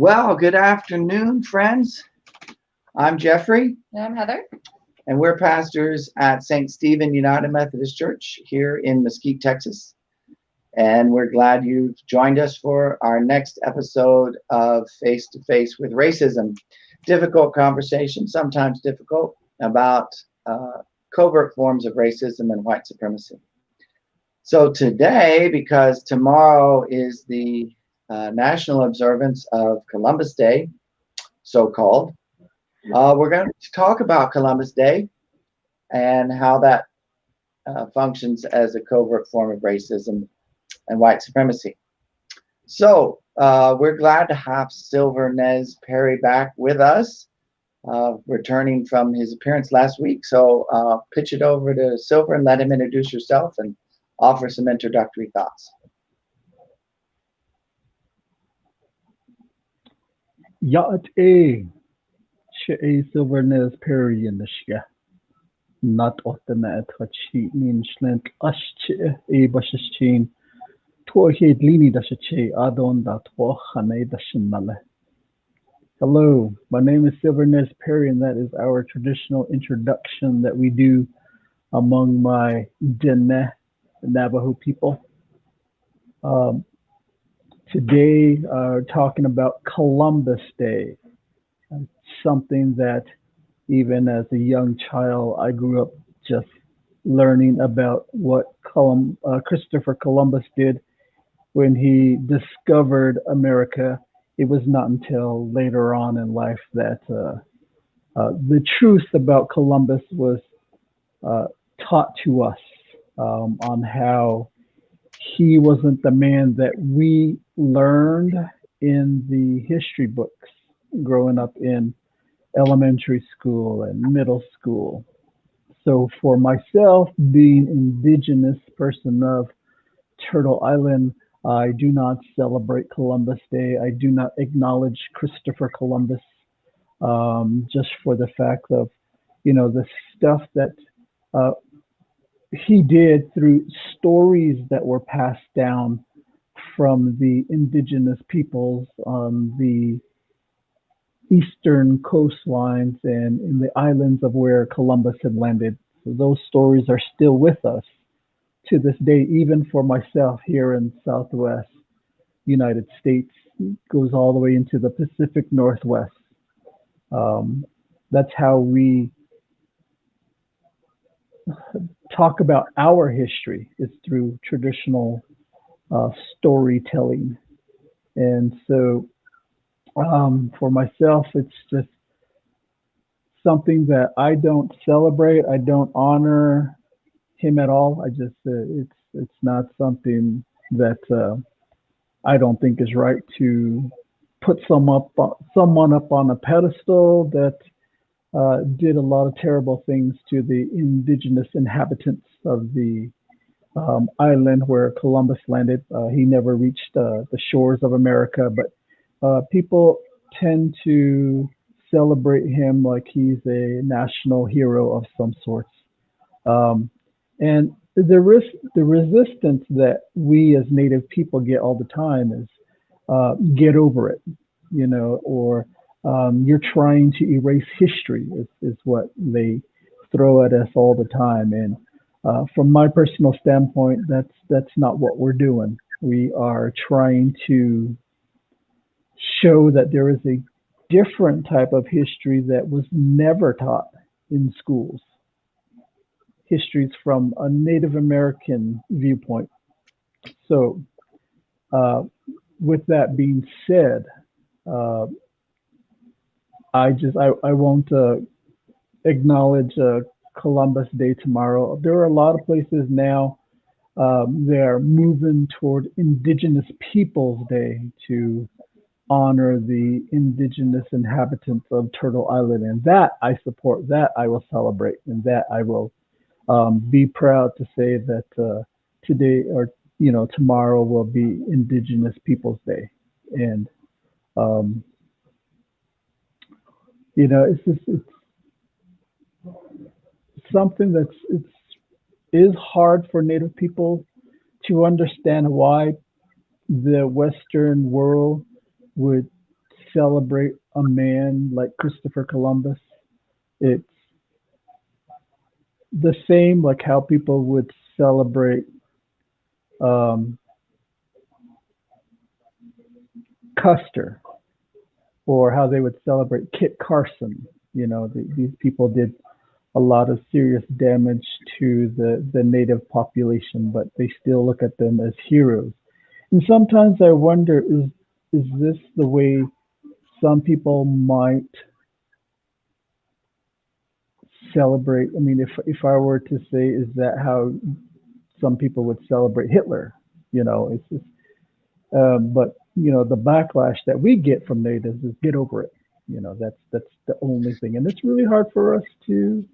Well, good afternoon, friends. I'm Jeffrey, And I'm Heather. and we're pastors at St. Stephen United Methodist Church here in Mesquite, Texas. And we're glad you've joined us for our next episode of Face to Face with Racism. Difficult conversation, sometimes difficult, about covert forms of racism and white supremacy. So today, because tomorrow is the national observance of Columbus Day, so called, we're going to talk about Columbus Day and how that functions as a covert form of racism and white supremacy. So we're glad to have Silver Nez Perry back with us, returning from his appearance last week. So pitch it over to Silver and let him introduce yourself and offer some introductory thoughts. Yacht A. She Silverness Perry in the Shia. Not often at Hachi mean Schlent Ash A Bashichin. Torhead Lini Dashache Adon that Wahane Dashinale. Hello, my name is Silverness Perry, and that is our traditional introduction that we do among my Dene Navajo people. Um, Today, talking about Columbus Day, something that even as a young child, I grew up just learning about what Christopher Columbus did when he discovered America. It was not until later on in life that the truth about Columbus was uh, taught to us on how he wasn't the man that we learned in the history books growing up in elementary school and middle school. So for myself, being indigenous person of Turtle Island, I do not celebrate Columbus Day. I do not acknowledge Christopher Columbus, just for the fact of, the stuff that uh, he did through stories that were passed down from the indigenous peoples on the eastern coastlines and in the islands of where Columbus had landed. So those stories are still with us to this day, even for myself here in Southwest United States, goes all the way into the Pacific Northwest. Um, that's how we talk about our history, is through traditional storytelling. And so for myself, it's just something that I don't celebrate. I don't honor him at all. I just it's not something that I don't think is right to put someone up on a pedestal that did a lot of terrible things to the indigenous inhabitants of the island where Columbus landed. He never reached the shores of America, but people tend to celebrate him like he's a national hero of some sorts. Um, and the resistance that we as Native people get all the time is get over it, or you're trying to erase history is what they throw at us all the time. And from my personal standpoint, that's not what we're doing. We are trying to show that there is a different type of history that was never taught in schools. Histories from a Native American viewpoint. So, uh, with that being said, uh, I won't acknowledge Columbus Day tomorrow. There are a lot of places now they're moving toward Indigenous Peoples Day to honor the indigenous inhabitants of Turtle Island, and that I support. That I will celebrate, and that I will be proud to say that today or tomorrow will be Indigenous Peoples Day, and um, it's just it's something it's is hard for Native people to understand why the Western world would celebrate a man like Christopher Columbus. It's the same like how people would celebrate um, Custer, or how they would celebrate Kit Carson. You know, these people did a lot of serious damage to the native population, but they still look at them as heroes. And sometimes I wonder, is this the way some people might celebrate? I mean, if I were to say, is that how some people would celebrate Hitler? You know, it's just, but you know, the backlash that we get from natives is get over it. You know, that's the only thing, and it's really hard for us to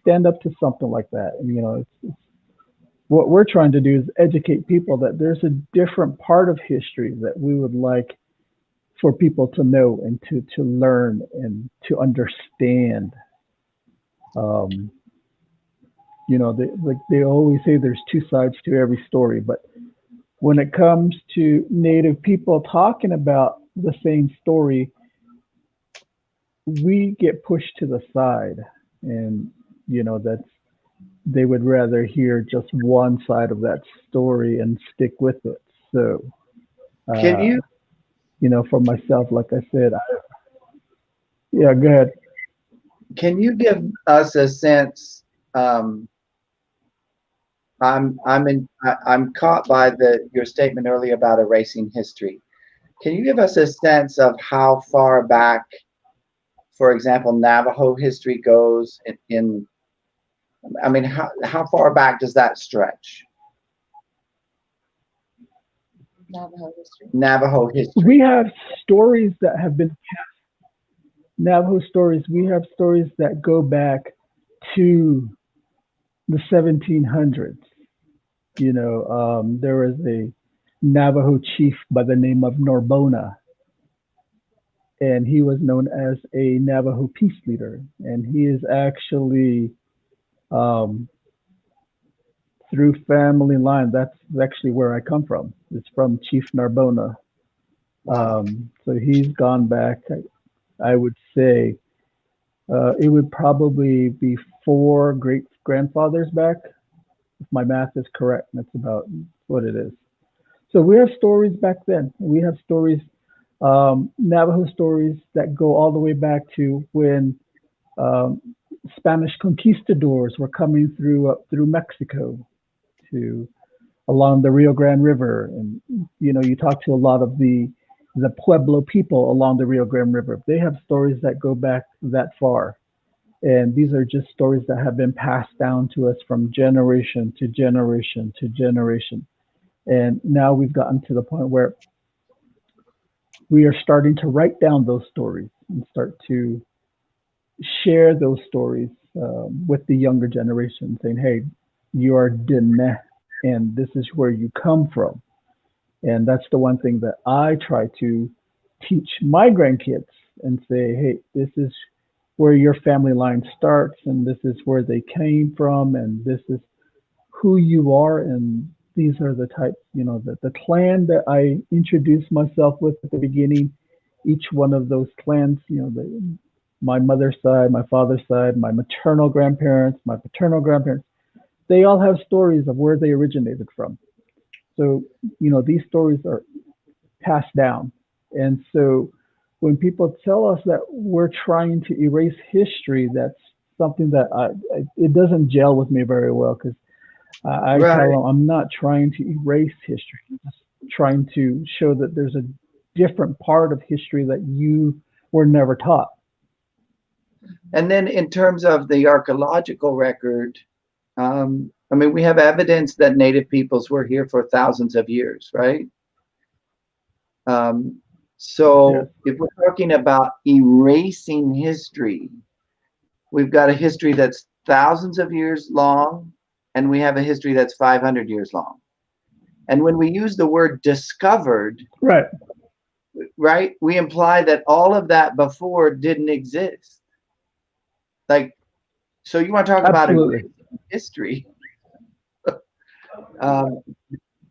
stand up to something like that. And you know, it's what we're trying to do is educate people that there's a different part of history that we would like for people to know and to learn and to understand. Um, you know, like they always say, there's two sides to every story, but when it comes to Native people talking about the same story, we get pushed to the side, and you know that's they would rather hear just one side of that story and stick with it. So, Can uh, you you know, for myself, like I said, yeah, go ahead. can you give us a sense? I'm caught by the your statement earlier about erasing history. Can you give us a sense of how far back, for example, Navajo history goes in I mean, how far back does that stretch? Navajo We history. have stories that have been Navajo stories. We have stories that go back to the 1700s. You know, there was a Navajo chief by the name of Norbona, and he was known as a Navajo peace leader. And he is actually um, through family line. That's actually where I come from. It's from Chief Narbona. Wow. So he's gone back. I would say it would probably be four great grandfathers back, if my math is correct. That's about what it is. So we have stories back then. We have stories, Navajo stories that go all the way back to when um, Spanish conquistadors were coming through through Mexico to along the Rio Grande River, and you know you talk to a lot of the Pueblo people along the Rio Grande River. They have stories that go back that far, and these are just stories that have been passed down to us from generation to generation to generation. And now we've gotten to the point where we are starting to write down those stories and start to share those stories with the younger generation, saying, "Hey, you are Diné, and this is where you come from." And that's the one thing that I try to teach my grandkids and say, "Hey, this is where your family line starts, and this is where they came from, and this is who you are, and these are the types, you know, the clan that I introduced myself with at the beginning. Each one of those clans, you know, my mother's side, my father's side, my maternal grandparents, my paternal grandparents, they all have stories of where they originated from. So, you know, these stories are passed down. And so when people tell us that we're trying to erase history, that's something that it doesn't gel with me very well because I tell Right. them I'm not trying to erase history. I'm just trying to show that there's a different part of history that you were never taught. And then in terms of the archaeological record, I mean, we have evidence that native peoples were here for thousands of years, right? Um, Yes, so if we're talking about erasing history, we've got a history that's thousands of years long, and we have a history that's 500 years long. And when we use the word discovered, right, right, we imply that all of that before didn't exist. Like, so you want to talk about absolutely. erasing history? Um,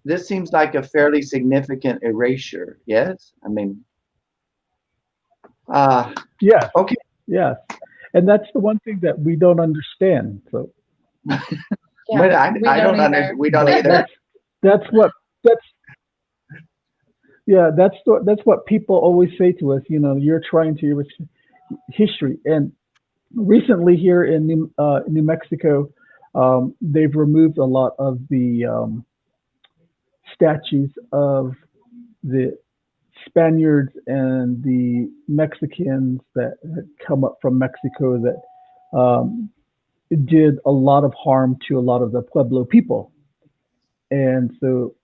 this seems like a fairly significant erasure. Yes, I mean, Yes, Okay. yes. And that's the one thing that we don't understand. So, But Yeah, we I don't don't either. we don't but either. that's what that's yeah, that's what people always say to us. You know, you're trying to erase history. And recently here in New Mexico, they've removed a lot of the statues of the Spaniards and the Mexicans that had come up from Mexico that did a lot of harm to a lot of the Pueblo people. And so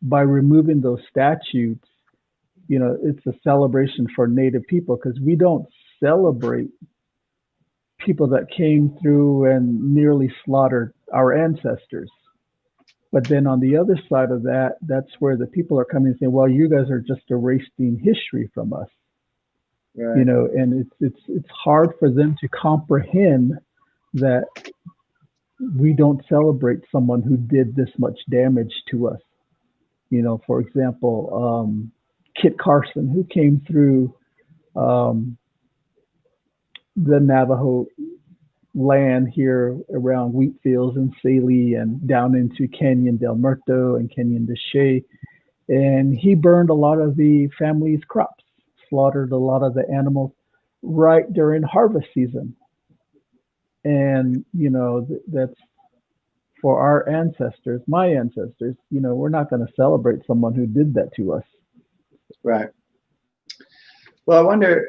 by removing those statues, you know, it's a celebration for Native people because we don't celebrate people that came through and nearly slaughtered our ancestors. But then on the other side of that, that's where the people are coming and saying, well, you guys are just erasing history from us. You Right. know, and it's hard for them to comprehend that we don't celebrate someone who did this much damage to us. You know, for example, Kit Carson, who came through um, the Navajo land here around wheat fields and Saley and down into Canyon del Muerto and Canyon de Chelly. And he burned a lot of the family's crops, slaughtered a lot of the animals right during harvest season. And, you know, that's for our ancestors, my ancestors, you know, we're not going to celebrate someone who did that to us. Right. Well, I wonder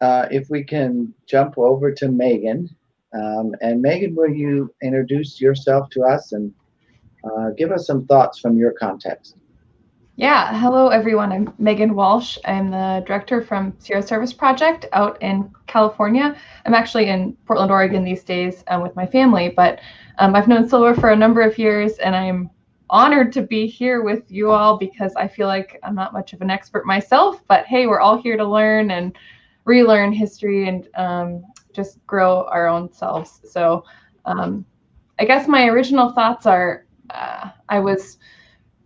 if we can jump over to Megan. And Megan, will you introduce yourself to us and give us some thoughts from your context? Yeah, hello everyone. I'm Megan Walsh. I'm the director from Sierra Service Project out in California. I'm actually in Portland, Oregon these days with my family, but I've known Silver for a number of years, and I'm honored to be here with you all because I feel like I'm not much of an expert myself, but hey, we're all here to learn and relearn history and just grow our own selves. So I guess my original thoughts are I was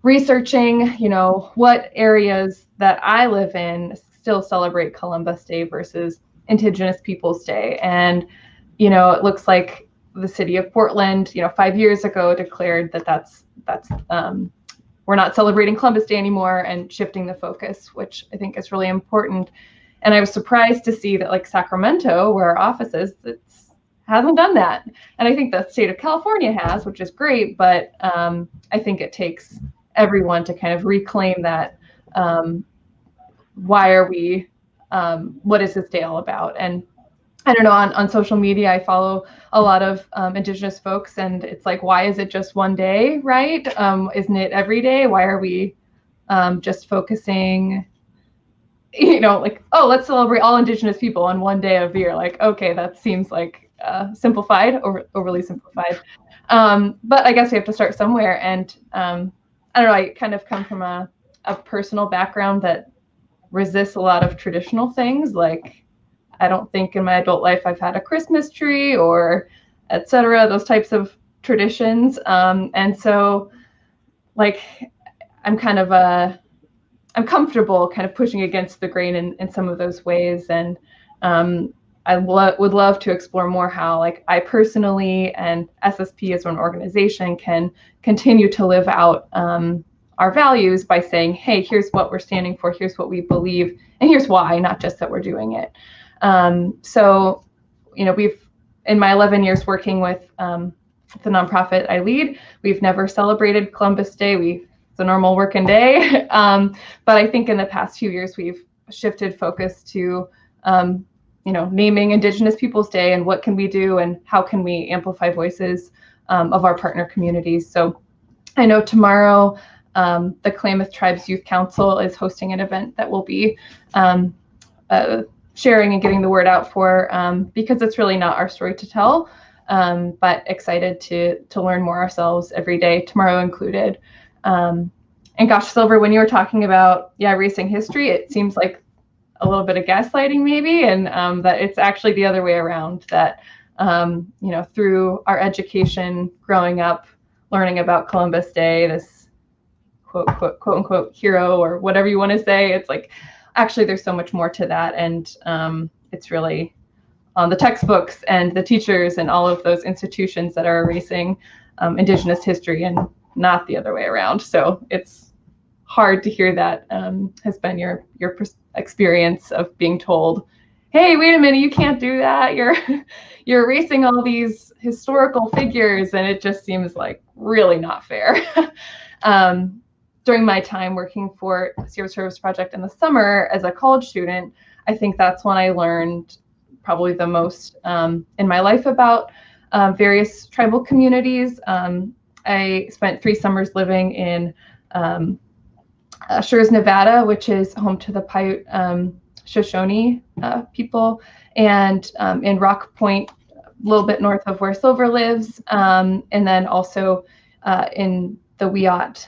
researching, you know, what areas that I live in still celebrate Columbus Day versus Indigenous Peoples Day. And, you know, it looks like the city of Portland, you know, 5 years ago declared that that's we're not celebrating Columbus Day anymore and shifting the focus, which I think is really important. And I was surprised to see that like Sacramento, where our office is, it hasn't done that. And I think the state of California has, which is great, but I think it takes everyone to kind of reclaim that. Why are we, what is this day all about? And I don't know, on social media, I follow a lot of Indigenous folks, and it's like, why is it just one day, right? Isn't it every day? Why are we just focusing, you know, like, oh, let's celebrate all Indigenous people on one day of the year? Like, okay, that seems like simplified, or overly simplified. But I guess we have to start somewhere. And I don't know, I kind of come from a personal background that resists a lot of traditional things. Like, I don't think in my adult life I've had a Christmas tree or etc. Those types of traditions. And so, like, I'm kind of I'm comfortable kind of pushing against the grain in some of those ways. And I would love to explore more how, like, I personally and SSP as an organization can continue to live out our values by saying, hey, here's what we're standing for, here's what we believe, and here's why, not just that we're doing it. So, you know, we've, in my 11 years working with the nonprofit I lead, we've never celebrated Columbus Day. It's a normal working day. But I think in the past few years, we've shifted focus to, you know, naming Indigenous Peoples Day and what can we do and how can we amplify voices of our partner communities. So I know tomorrow the Klamath Tribes Youth Council is hosting an event that will be sharing and getting the word out for, because it's really not our story to tell, but excited to learn more ourselves every day, tomorrow included. And gosh, Silver, when you were talking about, erasing history, it seems like a little bit of gaslighting maybe, and that it's actually the other way around, that, you know, through our education, growing up, learning about Columbus Day, this quote unquote hero or whatever you want to say, it's like actually there's so much more to that, and it's really on the textbooks and the teachers and all of those institutions that are erasing Indigenous history and not the other way around. So it's hard to hear that has been your experience of being told, hey, wait a minute, you can't do that. You're erasing all these historical figures, and it just seems like really not fair. During my time working for Sierra Service Project in the summer as a college student, I think that's when I learned probably the most in my life about various tribal communities. I spent 3 summers living in Shures, Nevada, which is home to the Paiute Shoshone people, and in Rock Point, a little bit north of where Silver lives, and then also in the Wiyot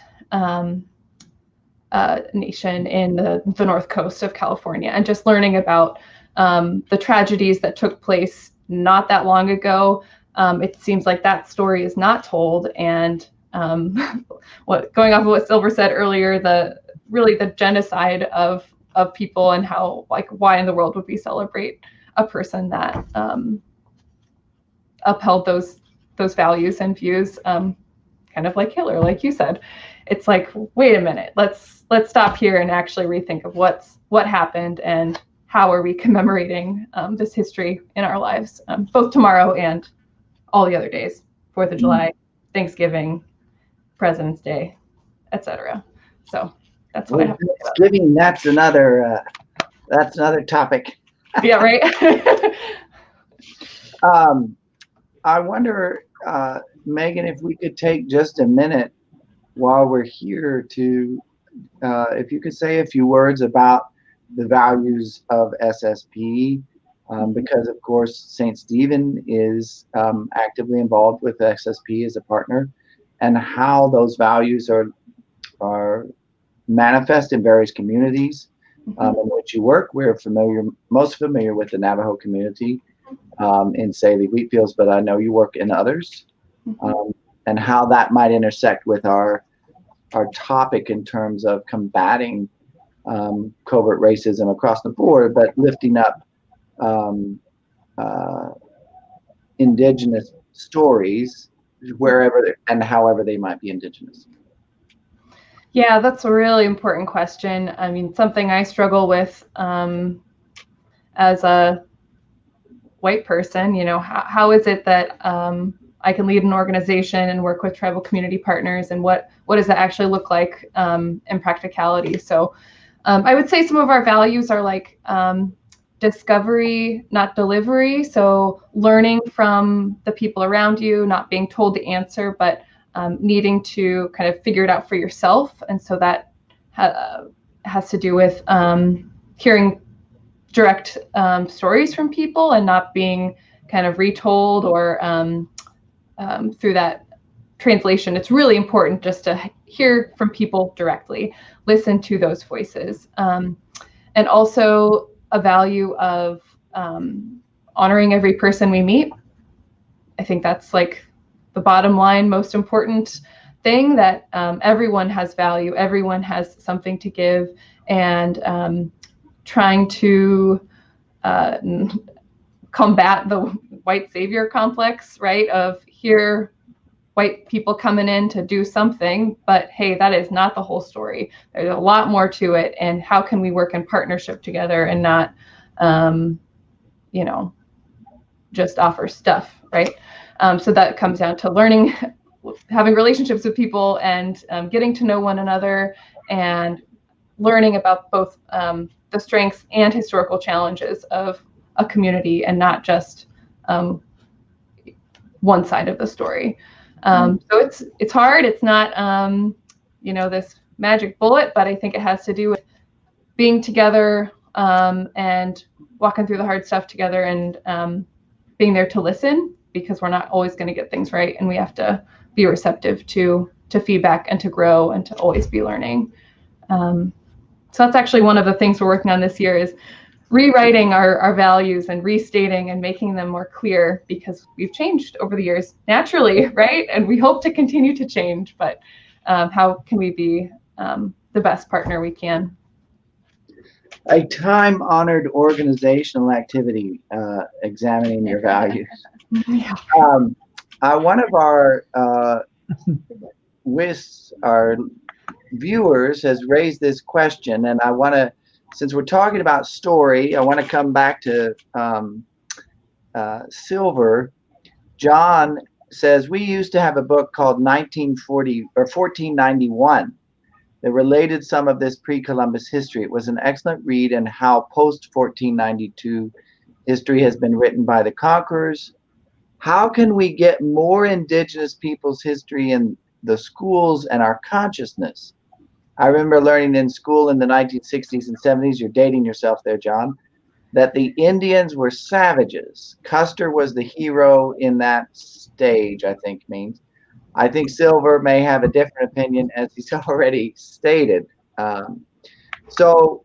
nation in the north coast of California, and just learning about the tragedies that took place not that long ago. It seems like that story is not told, and going off of what Silver said earlier, the genocide of people, and how, like, why in the world would we celebrate a person that upheld those values and views, kind of like Hitler, like you said. It's like, wait a minute, let's stop here and actually rethink of what happened and how are we commemorating this history in our lives, both tomorrow and all the other days, 4th of July, Thanksgiving, President's Day, etc. So that's what I have to say about Thanksgiving, that's another topic. Yeah, right. I wonder, Megan, if we could take just a minute while we're here to, if you could say a few words about the values of SSP, because of course St. Stephen is actively involved with SSP as a partner, and how those values are manifest in various communities in which you work. We're most familiar with the Navajo community in Saley Wheatfields, but I know you work in others, and how that might intersect with our topic in terms of combating covert racism across the board, but lifting up Indigenous stories wherever and however they might be Indigenous. Yeah, that's a really important question. I mean, something I struggle with as a white person. How is it that I can lead an organization and work with tribal community partners, and what does that actually look like in practicality? So I would say some of our values are like discovery, not delivery. So learning from the people around you, not being told the answer, but needing to kind of figure it out for yourself. And so that has to do with hearing direct stories from people and not being kind of retold or through that translation. It's really important just to hear from people directly, listen to those voices. And also a value of honoring every person we meet. I think that's like the bottom line, most important thing, that everyone has value, everyone has something to give, and trying to combat the white savior complex, right? Of here, white people coming in to do something, but hey, that is not the whole story. There's a lot more to it, and how can we work in partnership together and not, just offer stuff, right? So that comes down to learning, having relationships with people, and getting to know one another, and learning about both the strengths and historical challenges of a community, and not just one side of the story. So it's hard. It's not this magic bullet, but I think it has to do with being together and walking through the hard stuff together, and being there to listen, because we're not always going to get things right, and we have to be receptive to feedback and to grow and to always be learning. So that's actually one of the things we're working on this year, is rewriting our values and restating and making them more clear, because we've changed over the years naturally, right? And we hope to continue to change, but how can we be the best partner we can? A time-honored organizational activity, examining your values. Yeah. One of our our viewers has raised this question, and I want to, since we're talking about story, I want to come back to Silver. John says, we used to have a book called 1940 or 1491 that related some of this pre-Columbus history. It was an excellent read in how post-1492 history has been written by the conquerors. How can we get more indigenous people's history in the schools and our consciousness? I remember learning in school in the 1960s and 70s, you're dating yourself there, John, that the Indians were savages. Custer was the hero in that stage, I think means. I think Silver may have a different opinion, as he's already stated. Um, so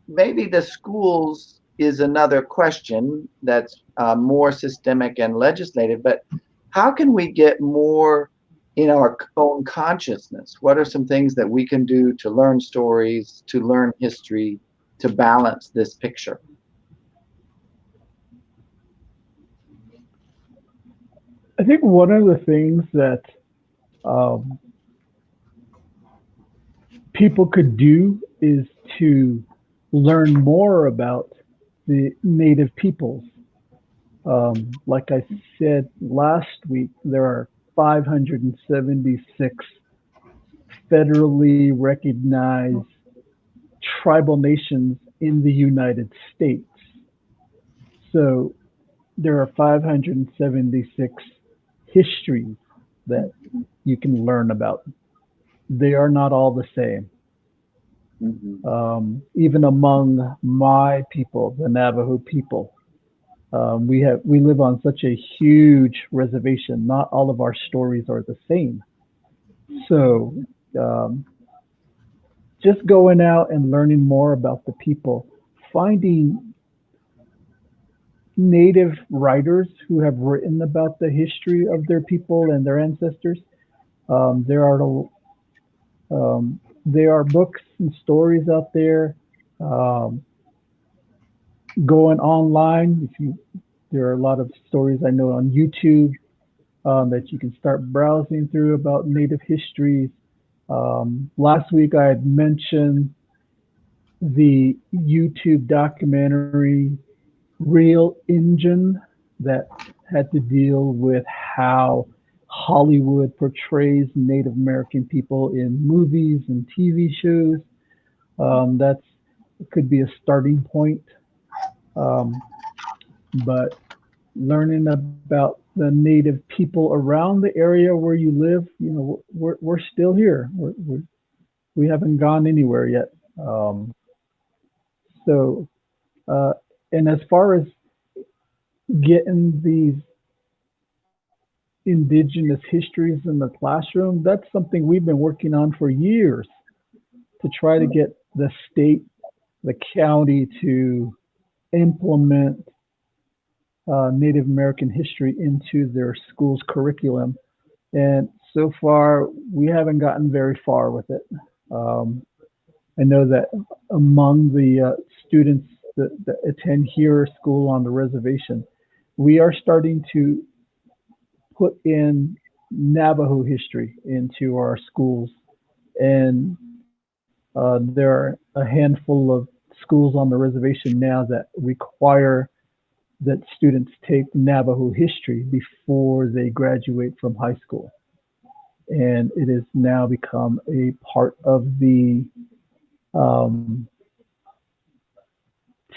maybe the schools is another question that's more systemic and legislative, but how can we get more in our own consciousness? What are some things that we can do to learn stories, to learn history, to balance this picture? I think one of the things that um, people could do is to learn more about the native peoples. Like I said last week, there are 576 federally recognized tribal nations in the United States. So there are 576 histories that you can learn about. They are not all the same. Even among my people, the Navajo people, we live on such a huge reservation. Not all of our stories are the same. So um, just going out and learning more about the people, finding native writers who have written about the history of their people and their ancestors. Um, there are there are books and stories out there. Um, Going online, if you there are a lot of stories I know on YouTube that you can start browsing through about Native histories. Last week I had mentioned the YouTube documentary Real Engine that had to deal with how Hollywood portrays Native American people in movies and TV shows. That's could be a starting point. Um, but learning about the native people around the area where you live, we're still here. We haven't gone anywhere yet. Um, so, uh, and as far as getting these indigenous histories in the classroom, that's something we've been working on for years to try to get the state, the county to implement Native American history into their school's curriculum. And so far, we haven't gotten very far with it. Um, I know that among the students that attend here school on the reservation, we are starting to put in Navajo history into our schools. And there are a handful of schools on the reservation now that require that students take Navajo history before they graduate from high school. And it has now become a part of the um,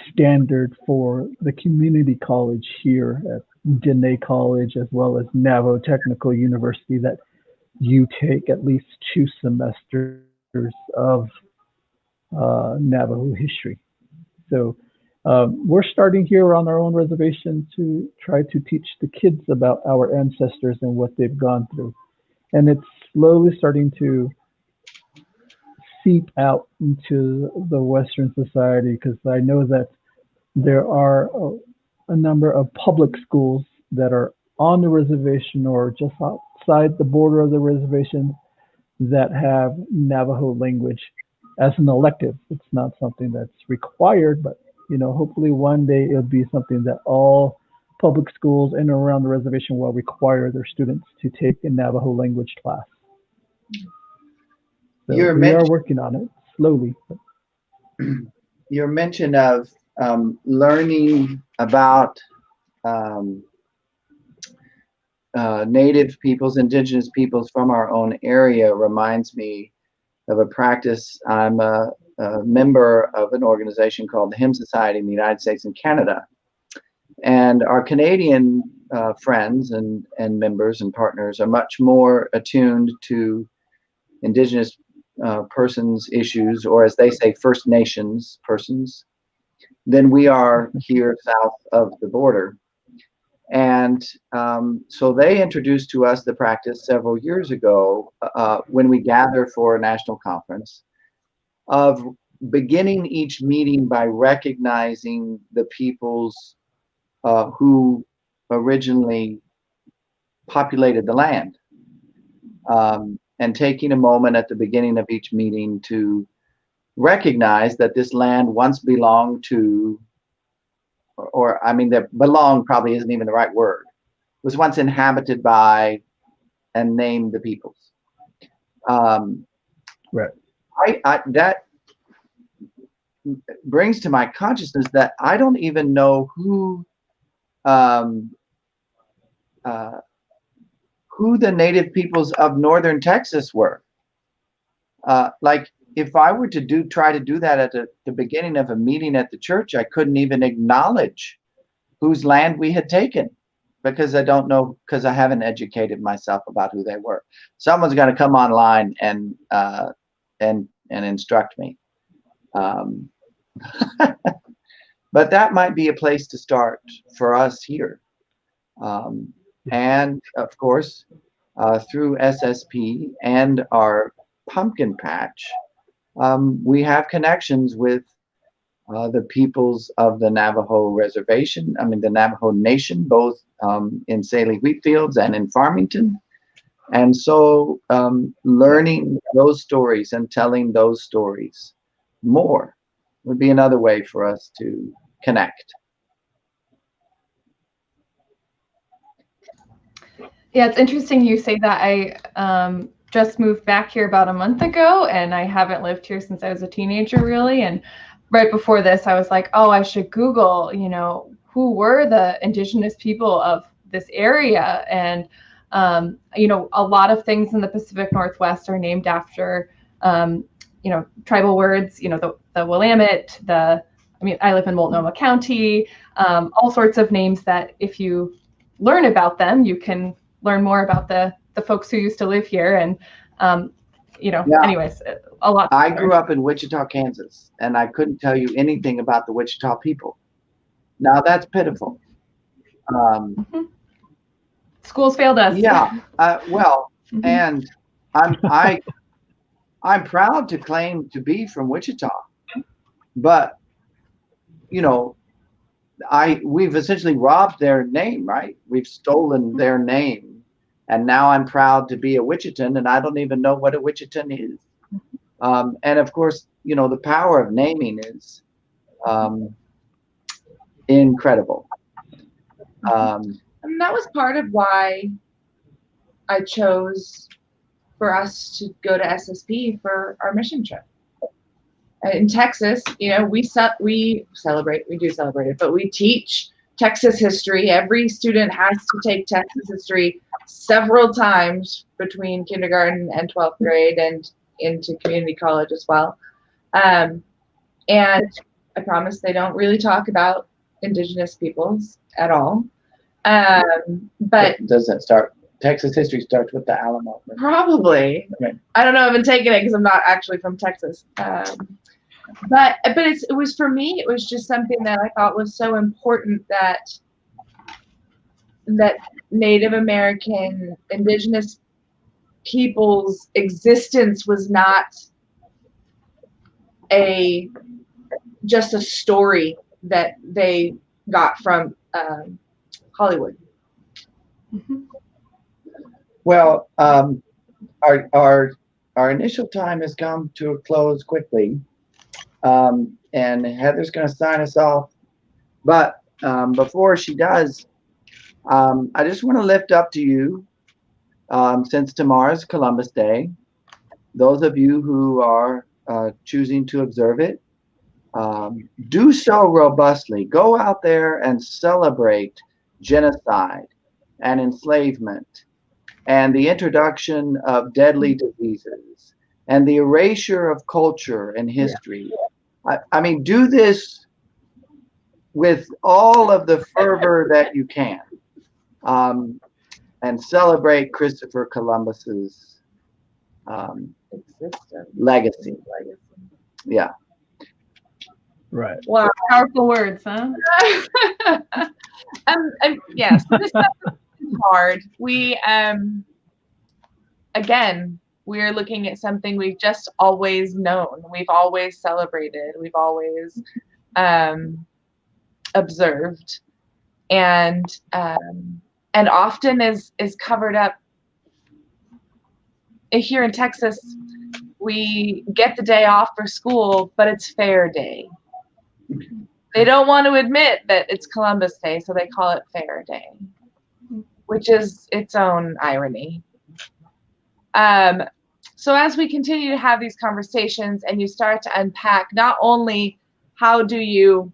standard for the community college here at Dene College, as well as Navajo Technical University, that you take at least 2 semesters of Navajo history. So we're starting here on our own reservation to try to teach the kids about our ancestors and what they've gone through. And it's slowly starting to seep out into the Western society, because I know that there are a number of public schools that are on the reservation or just outside the border of the reservation that have Navajo language. as an elective. It's not something that's required, but hopefully one day it'll be something that all public schools in and around the reservation will require their students to take a Navajo language class. So we are working on it slowly. Your mention of learning about Native peoples, indigenous peoples from our own area reminds me of a practice. I'm a member of an organization called the Hymn Society in the United States and Canada. And our Canadian friends and members and partners are much more attuned to indigenous persons issues, or as they say, First Nations persons, than we are here south of the border. And so they introduced to us the practice several years ago when we gather for a national conference of beginning each meeting by recognizing the peoples who originally populated the land, and taking a moment at the beginning of each meeting to recognize that this land once belonged to, or I mean, that belong probably isn't even the right word, was once inhabited by and named the peoples. Right. That brings to my consciousness that I don't even know who the native peoples of northern Texas were. Like, if I were to try to do that at the beginning of a meeting at the church, I couldn't even acknowledge whose land we had taken, because I don't know, because I haven't educated myself about who they were. Someone's going to come online and instruct me. But that might be a place to start for us here. And of course, through SSP and our pumpkin patch, we have connections with the peoples of the Navajo reservation, the Navajo Nation, both in Saley Wheatfields and in Farmington. And so learning those stories and telling those stories more would be another way for us to connect. Yeah, it's interesting you say that. I just moved back here about a month ago, and I haven't lived here since I was a teenager, really. And right before this, I was like, oh, I should Google, who were the indigenous people of this area. And, a lot of things in the Pacific Northwest are named after, tribal words, the Willamette, I live in Multnomah County, all sorts of names that if you learn about them, you can learn more about the folks who used to live here. And, anyways, a lot. I grew up in Wichita, Kansas, and I couldn't tell you anything about the Wichita people. Now that's pitiful. Schools failed us. Yeah. And I'm proud to claim to be from Wichita, but we've essentially robbed their name, right? We've stolen their name, and now I'm proud to be a Wichitan, and I don't even know what a Wichitan is. And of course, the power of naming is incredible. And that was part of why I chose for us to go to SSP for our mission trip. In Texas, we celebrate it, but we teach Texas history. Every student has to take Texas history several times between kindergarten and 12th grade and into community college as well. And I promise they don't really talk about indigenous peoples at all. But Texas history starts with the Alamo? Probably. Okay. I don't know. I haven't taken it because I'm not actually from Texas. But it was, for me, it was just something that I thought was so important, that Native American, indigenous people's existence was not just a story that they got from Hollywood. Mm-hmm. Well, our our initial time has come to a close quickly, and Heather's going to sign us off. But before she does, I just want to lift up to you, since tomorrow's Columbus Day, those of you who are choosing to observe it, do so robustly. Go out there and celebrate genocide and enslavement and the introduction of deadly diseases and the erasure of culture and history. I mean, do this with all of the fervor that you can, and celebrate Christopher Columbus's legacy. Yeah. Right. Wow. Powerful words, huh? Yes, this stuff is hard. We again, we're looking at something we've just always known. We've always celebrated. We've always observed, and often is covered up. Here in Texas, we get the day off for school, but it's Fair Day. They don't want to admit that it's Columbus Day, so they call it Fair Day, which is its own irony. So as we continue to have these conversations and you start to unpack not only how do you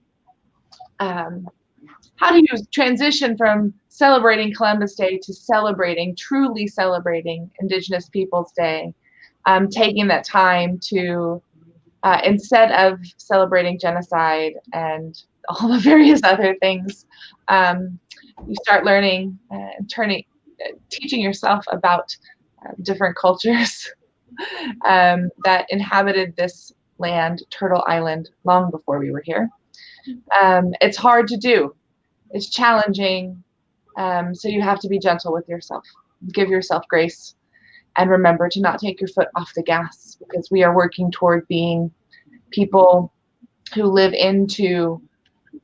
transition from celebrating Columbus Day to truly celebrating Indigenous Peoples Day, taking that time to, instead of celebrating genocide and all the various other things, you start learning and teaching yourself about different cultures that inhabited this land, Turtle Island, long before we were here. It's hard to do. It's challenging. So you have to be gentle with yourself. Give yourself grace. And remember to not take your foot off the gas, because we are working toward being people who live into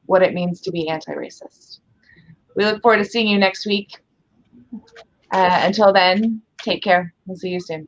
what it means to be anti-racist. We look forward to seeing you next week. Until then, take care. We'll see you soon.